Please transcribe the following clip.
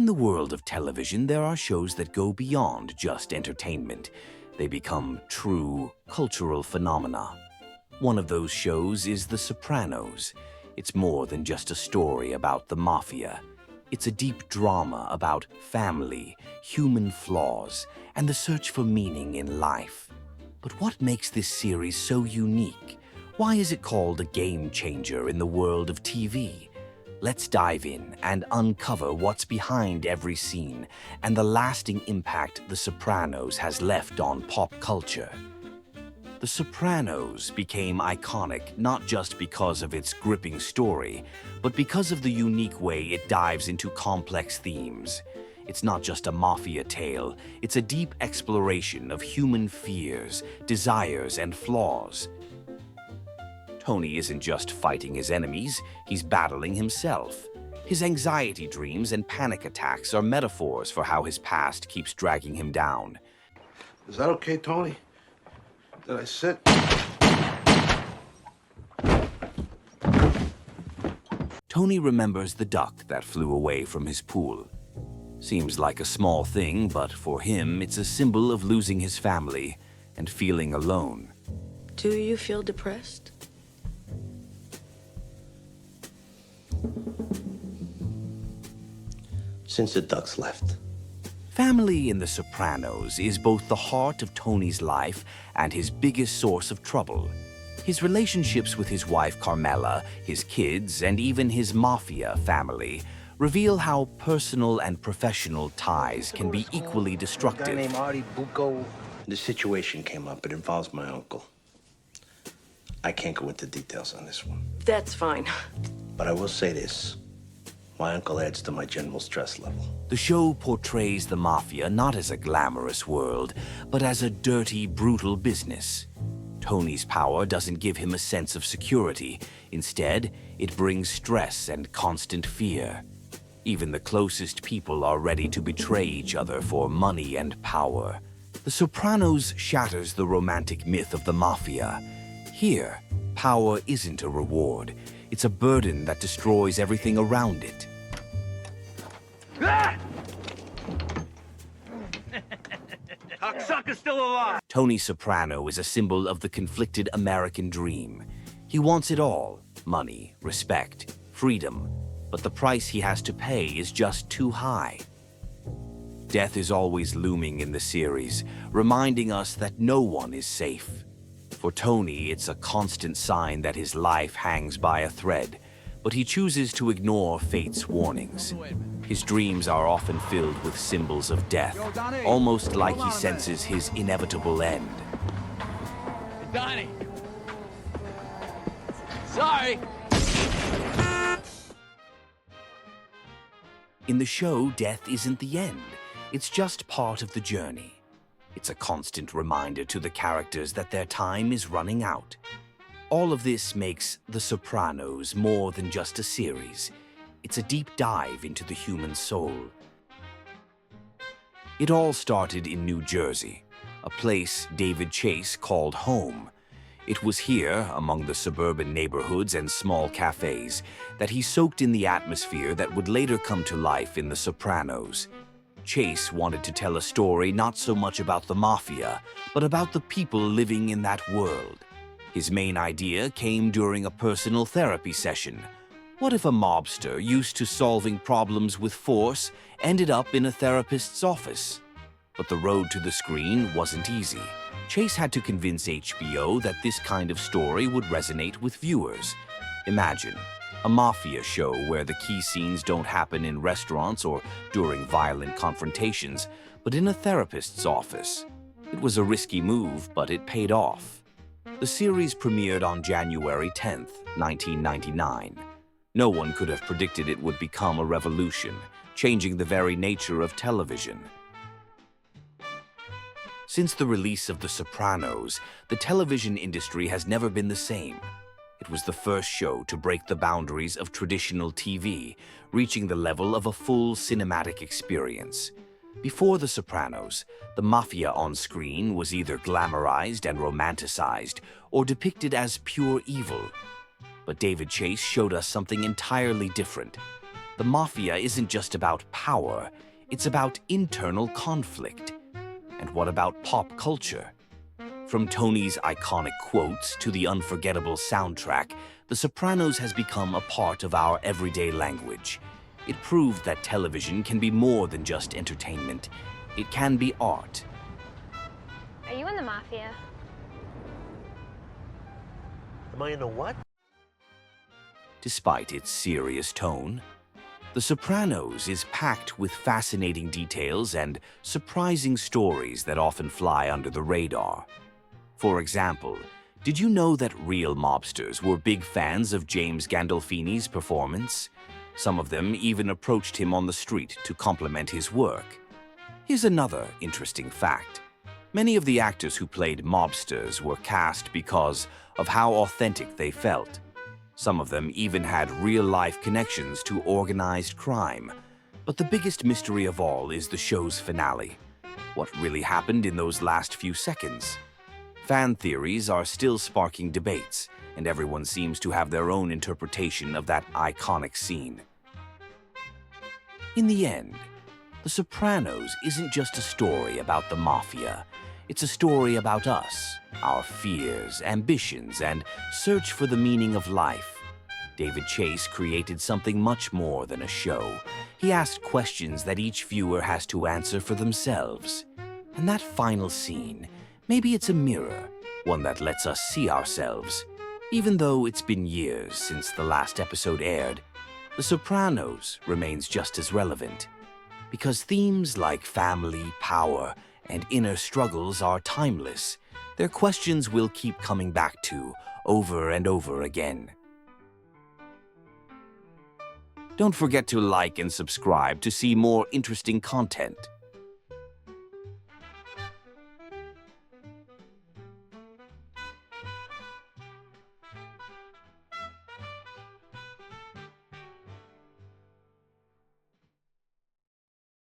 the world of television, there are shows that go beyond just entertainment. They become true cultural phenomena. One of those shows is The Sopranos. It's more than just a story about the mafia. It's a deep drama about family, human flaws, and the search for meaning in life. But what makes this series so unique? Why is it called a game changer in the world of TV? Let's dive in and uncover what's behind every scene and the lasting impact The Sopranos has left on pop culture. The Sopranos became iconic not just because of its gripping story, but because of the unique way it dives into complex themes. It's not just a mafia tale, it's a deep exploration of human fears, desires, and flaws. Tony isn't just fighting his enemies, he's battling himself. His anxiety dreams and panic attacks are metaphors for how his past keeps dragging him down. Is that okay, Tony? Did I sit? Tony remembers the duck that flew away from his pool. Seems like a small thing, but for him, it's a symbol of losing his family and feeling alone. Do you feel depressed? Since the ducks left. Family in The Sopranos is both the heart of Tony's life and his biggest source of trouble. His relationships with his wife Carmela, his kids, and even his mafia family reveal how personal and professional ties can be equally destructive. The situation came up. It involves my uncle. I can't go into details on this one. That's fine. But I will say this. My uncle adds to my general stress level. The show portrays the mafia not as a glamorous world, but as a dirty, brutal business. Tony's power doesn't give him a sense of security. Instead, it brings stress and constant fear. Even the closest people are ready to betray each other for money and power. The Sopranos shatters the romantic myth of the mafia. Here, power isn't a reward. It's a burden that destroys everything around it. Cocksucker's still alive! Tony Soprano is a symbol of the conflicted American dream. He wants it all: money, respect, freedom. But the price he has to pay is just too high. Death is always looming in the series, reminding us that no one is safe. For Tony, it's a constant sign that his life hangs by a thread, but he chooses to ignore fate's warnings. His dreams are often filled with symbols of death, almost like he senses his inevitable end. Hey, Donnie! Sorry! In the show, death isn't the end. It's just part of the journey. It's a constant reminder to the characters that their time is running out. All of this makes The Sopranos more than just a series. It's a deep dive into the human soul. It all started in New Jersey, a place David Chase called home. It was here, among the suburban neighborhoods and small cafes, that he soaked in the atmosphere that would later come to life in The Sopranos. Chase wanted to tell a story not so much about the mafia, but about the people living in that world. His main idea came during a personal therapy session. What if a mobster used to solving problems with force ended up in a therapist's office? But the road to the screen wasn't easy. Chase had to convince HBO that this kind of story would resonate with viewers. Imagine a mafia show where the key scenes don't happen in restaurants or during violent confrontations, but in a therapist's office. It was a risky move, but it paid off. The series premiered on January 10th, 1999. No one could have predicted it would become a revolution, changing the very nature of television. Since the release of The Sopranos, the television industry has never been the same. It was the first show to break the boundaries of traditional TV, reaching the level of a full cinematic experience. Before The Sopranos, the mafia on screen was either glamorized and romanticized or depicted as pure evil. But David Chase showed us something entirely different. The mafia isn't just about power, it's about internal conflict. And what about pop culture? From Tony's iconic quotes to the unforgettable soundtrack, The Sopranos has become a part of our everyday language. It proved that television can be more than just entertainment. It can be art. Are you in the mafia? Am I in a what? Despite its serious tone, The Sopranos is packed with fascinating details and surprising stories that often fly under the radar. For example, did you know that real mobsters were big fans of James Gandolfini's performance? Some of them even approached him on the street to compliment his work. Here's another interesting fact. Many of the actors who played mobsters were cast because of how authentic they felt. Some of them even had real-life connections to organized crime. But the biggest mystery of all is the show's finale. What really happened in those last few seconds? Fan theories are still sparking debates, and everyone seems to have their own interpretation of that iconic scene. In the end, The Sopranos isn't just a story about the mafia. It's a story about us, our fears, ambitions, and search for the meaning of life. David Chase created something much more than a show. He asked questions that each viewer has to answer for themselves. And that final scene, maybe it's a mirror, one that lets us see ourselves. Even though it's been years since the last episode aired, The Sopranos remains just as relevant. Because themes like family, power, and inner struggles are timeless, they're questions we'll keep coming back to over and over again. Don't forget to like and subscribe to see more interesting content.